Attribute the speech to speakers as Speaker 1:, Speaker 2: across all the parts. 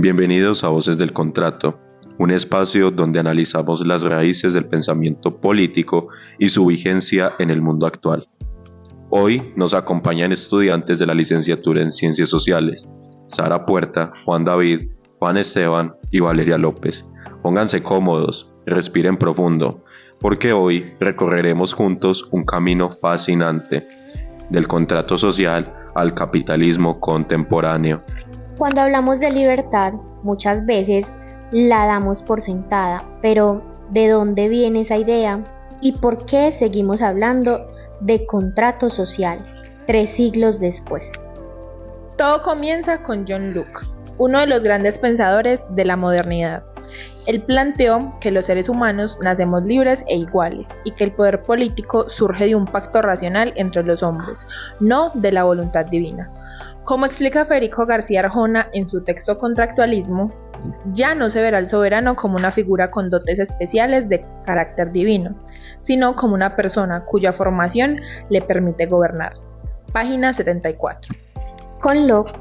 Speaker 1: Bienvenidos a Voces del Contrato, un espacio donde analizamos las raíces del pensamiento político y su vigencia en el mundo actual. Hoy nos acompañan estudiantes de la licenciatura en Ciencias Sociales, Sara Puerta, Juan David, Juan Esteban y Valeria López. Pónganse cómodos, respiren profundo, porque hoy recorreremos juntos un camino fascinante, del contrato social al capitalismo contemporáneo.
Speaker 2: Cuando hablamos de libertad, muchas veces la damos por sentada, pero ¿de dónde viene esa idea? ¿Y por qué seguimos hablando de contrato social 3 siglos después?
Speaker 3: Todo comienza con John Locke, uno de los grandes pensadores de la modernidad. Él planteó que los seres humanos nacemos libres e iguales y que el poder político surge de un pacto racional entre los hombres, no de la voluntad divina. Como explica Federico García Arjona en su texto Contractualismo, ya no se verá al soberano como una figura con dotes especiales de carácter divino, sino como una persona cuya formación le permite gobernar. Página 74.
Speaker 2: Con Locke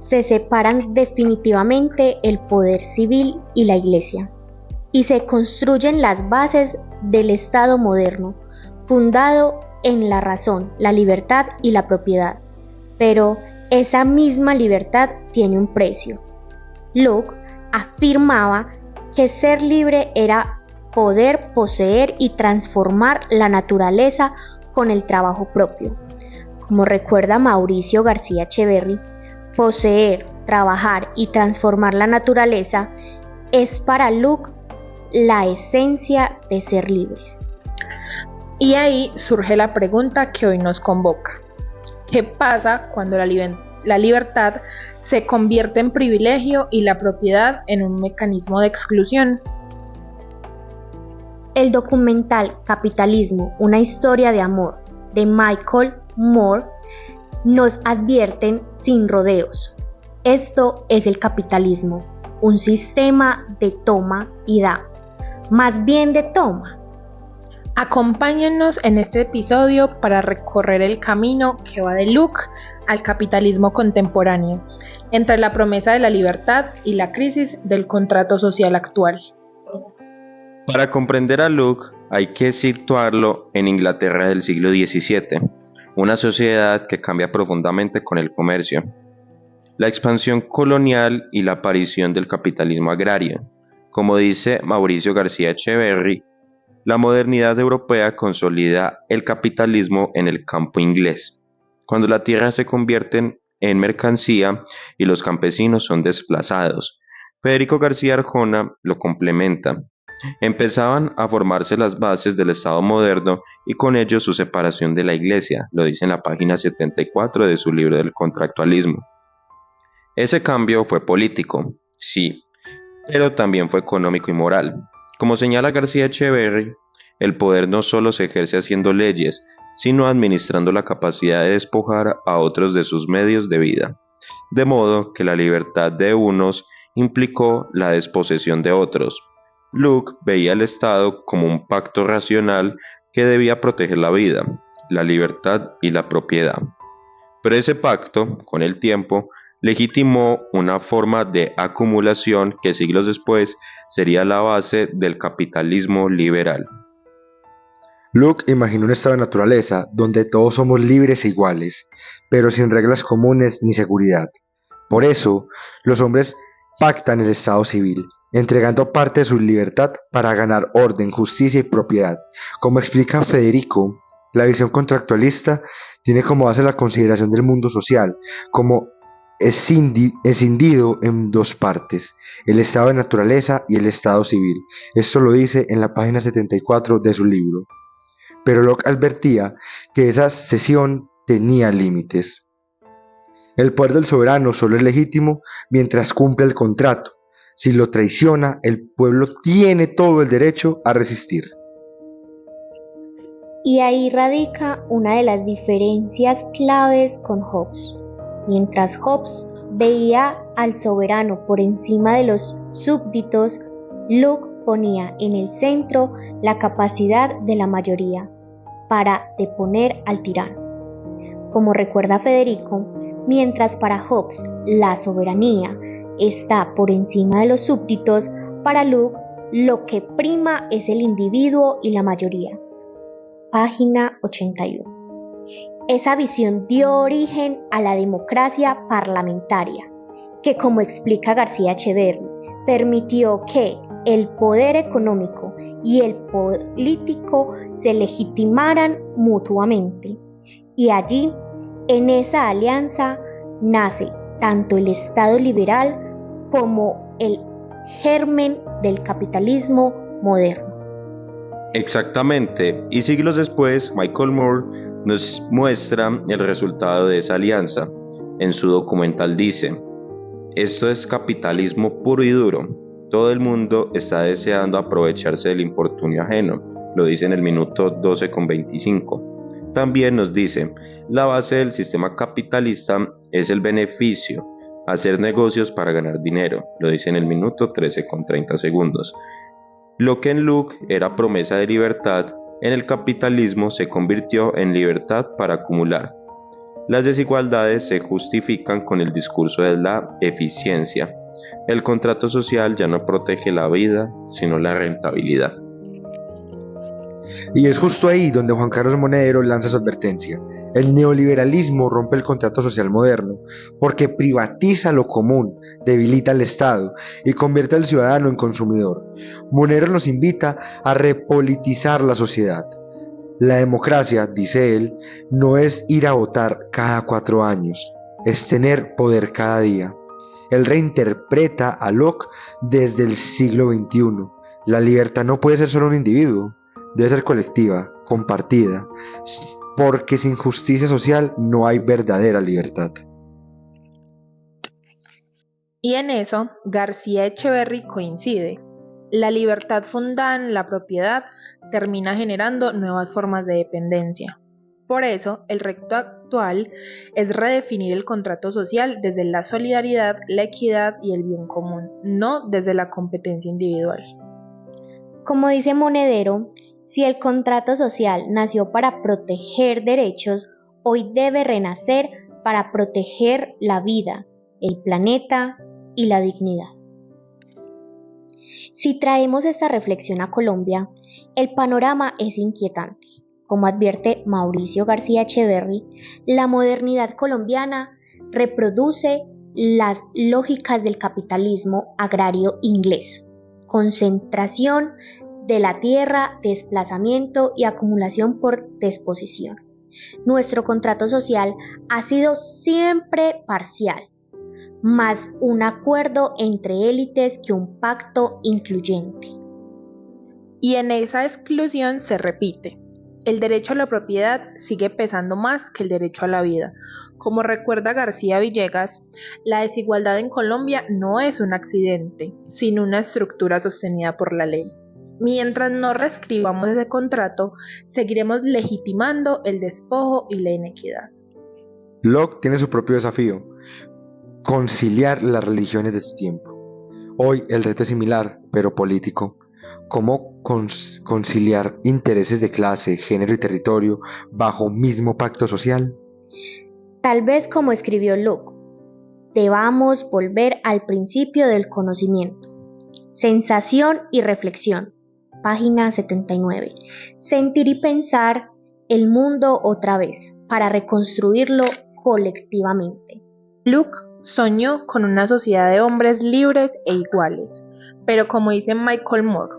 Speaker 2: se separan definitivamente el poder civil y la Iglesia, y se construyen las bases del Estado moderno, fundado en la razón, la libertad y la propiedad. Pero esa misma libertad tiene un precio. Locke afirmaba que ser libre era poder poseer y transformar la naturaleza con el trabajo propio. Como recuerda Mauricio García Echeverri, poseer, trabajar y transformar la naturaleza es para Locke la esencia de ser libres.
Speaker 3: Y ahí surge la pregunta que hoy nos convoca. ¿Qué pasa cuando la libertad se convierte en privilegio y la propiedad en un mecanismo de exclusión?
Speaker 2: El documental Capitalismo, una historia de amor, de Michael Moore, nos advierten sin rodeos. Esto es el capitalismo, un sistema de toma y da, más bien de toma.
Speaker 3: Acompáñennos en este episodio para recorrer el camino que va de Locke al capitalismo contemporáneo, entre la promesa de la libertad y la crisis del contrato social actual.
Speaker 1: Para comprender a Locke hay que situarlo en Inglaterra del siglo XVII, una sociedad que cambia profundamente con el comercio, la expansión colonial y la aparición del capitalismo agrario. Como dice Mauricio García Echeverri, la modernidad europea consolida el capitalismo en el campo inglés, cuando la tierra se convierte en mercancía y los campesinos son desplazados. Federico García Arjona lo complementa. Empezaban a formarse las bases del Estado moderno y con ello su separación de la Iglesia, lo dice en la página 74 de su libro del Contractualismo. Ese cambio fue político, sí, pero también fue económico y moral. Como señala García Echeverri, el poder no solo se ejerce haciendo leyes, sino administrando la capacidad de despojar a otros de sus medios de vida, de modo que la libertad de unos implicó la desposesión de otros. Locke veía el Estado como un pacto racional que debía proteger la vida, la libertad y la propiedad. Pero ese pacto, con el tiempo, legitimó una forma de acumulación que siglos después sería la base del capitalismo liberal.
Speaker 4: Locke imaginó un estado de naturaleza donde todos somos libres e iguales, pero sin reglas comunes ni seguridad. Por eso, los hombres pactan el estado civil, entregando parte de su libertad para ganar orden, justicia y propiedad. Como explica Federico, la visión contractualista tiene como base la consideración del mundo social, como escindido en 2 partes, el estado de naturaleza y el estado civil. Esto lo dice en la página 74 de su libro. Pero Locke advertía que esa cesión tenía límites. El poder del soberano solo es legítimo mientras cumple el contrato. Si lo traiciona, el pueblo tiene todo el derecho a resistir.
Speaker 2: Y ahí radica una de las diferencias claves con Hobbes. Mientras Hobbes veía al soberano por encima de los súbditos, Locke ponía en el centro la capacidad de la mayoría para deponer al tirano. Como recuerda Federico, mientras para Hobbes la soberanía está por encima de los súbditos, para Locke lo que prima es el individuo y la mayoría. Página 81. Esa visión dio origen a la democracia parlamentaria, que, como explica García Echeverri, permitió que el poder económico y el político se legitimaran mutuamente. Y allí, en esa alianza, nace tanto el Estado liberal como el germen del capitalismo moderno.
Speaker 1: Exactamente, y siglos después, Michael Moore nos muestra el resultado de esa alianza. En su documental dice: esto es capitalismo puro y duro. Todo el mundo está deseando aprovecharse del infortunio ajeno. Lo dice en el minuto 12:25. También nos dice: la base del sistema capitalista es el beneficio, hacer negocios para ganar dinero. Lo dice en el minuto 13:30. Lo que en Locke era promesa de libertad, en el capitalismo se convirtió en libertad para acumular. Las desigualdades se justifican con el discurso de la eficiencia. El contrato social ya no protege la vida, sino la rentabilidad.
Speaker 4: Y es justo ahí donde Juan Carlos Monedero lanza su advertencia. El neoliberalismo rompe el contrato social moderno porque privatiza lo común, debilita al Estado y convierte al ciudadano en consumidor. Monedero nos invita a repolitizar la sociedad. La democracia, dice él, no es ir a votar cada 4 años, es tener poder cada día. Él reinterpreta a Locke desde el siglo XXI. La libertad no puede ser solo un individuo, debe ser colectiva, compartida, porque sin justicia social no hay verdadera libertad.
Speaker 3: Y en eso, García Echeverri coincide. La libertad fundada en la propiedad termina generando nuevas formas de dependencia. Por eso, el reto actual es redefinir el contrato social desde la solidaridad, la equidad y el bien común, no desde la competencia individual.
Speaker 2: Como dice Monedero, si el contrato social nació para proteger derechos, hoy debe renacer para proteger la vida, el planeta y la dignidad. Si traemos esta reflexión a Colombia, el panorama es inquietante. Como advierte Mauricio García Echeverri, la modernidad colombiana reproduce las lógicas del capitalismo agrario inglés: concentración de la tierra, desplazamiento y acumulación por disposición. Nuestro contrato social ha sido siempre parcial, más un acuerdo entre élites que un pacto incluyente.
Speaker 3: Y en esa exclusión se repite. El derecho a la propiedad sigue pesando más que el derecho a la vida. Como recuerda García Villegas, la desigualdad en Colombia no es un accidente, sino una estructura sostenida por la ley. Mientras no reescribamos ese contrato, seguiremos legitimando el despojo y la inequidad.
Speaker 4: Locke tiene su propio desafío: conciliar las religiones de su tiempo. Hoy el reto es similar, pero político. ¿Cómo conciliar intereses de clase, género y territorio bajo un mismo pacto social?
Speaker 2: Tal vez como escribió Locke, debamos volver al principio del conocimiento. Sensación y reflexión. Página 79. Sentir y pensar el mundo otra vez, para reconstruirlo colectivamente.
Speaker 3: Locke soñó con una sociedad de hombres libres e iguales, pero como dice Michael Moore,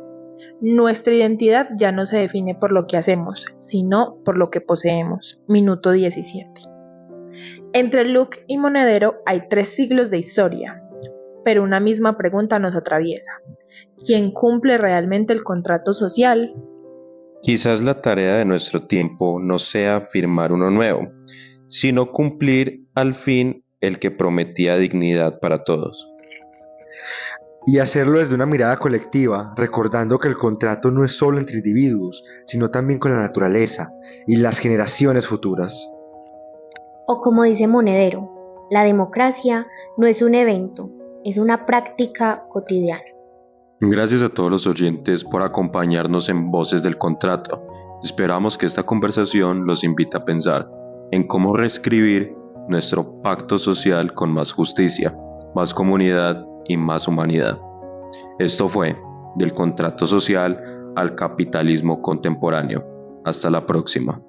Speaker 3: nuestra identidad ya no se define por lo que hacemos, sino por lo que poseemos. Minuto 17. Entre Locke y Monedero hay 3 siglos de historia, pero una misma pregunta nos atraviesa: ¿quién cumple realmente el contrato social?
Speaker 1: Quizás la tarea de nuestro tiempo no sea firmar uno nuevo, sino cumplir al fin el que prometía dignidad para todos.
Speaker 4: Y hacerlo desde una mirada colectiva, recordando que el contrato no es solo entre individuos, sino también con la naturaleza y las generaciones futuras.
Speaker 2: O como dice Monedero, la democracia no es un evento, es una práctica cotidiana.
Speaker 1: Gracias a todos los oyentes por acompañarnos en Voces del Contrato. Esperamos que esta conversación los invite a pensar en cómo reescribir nuestro pacto social con más justicia, más comunidad y más humanidad. Esto fue Del contrato social al capitalismo contemporáneo. Hasta la próxima.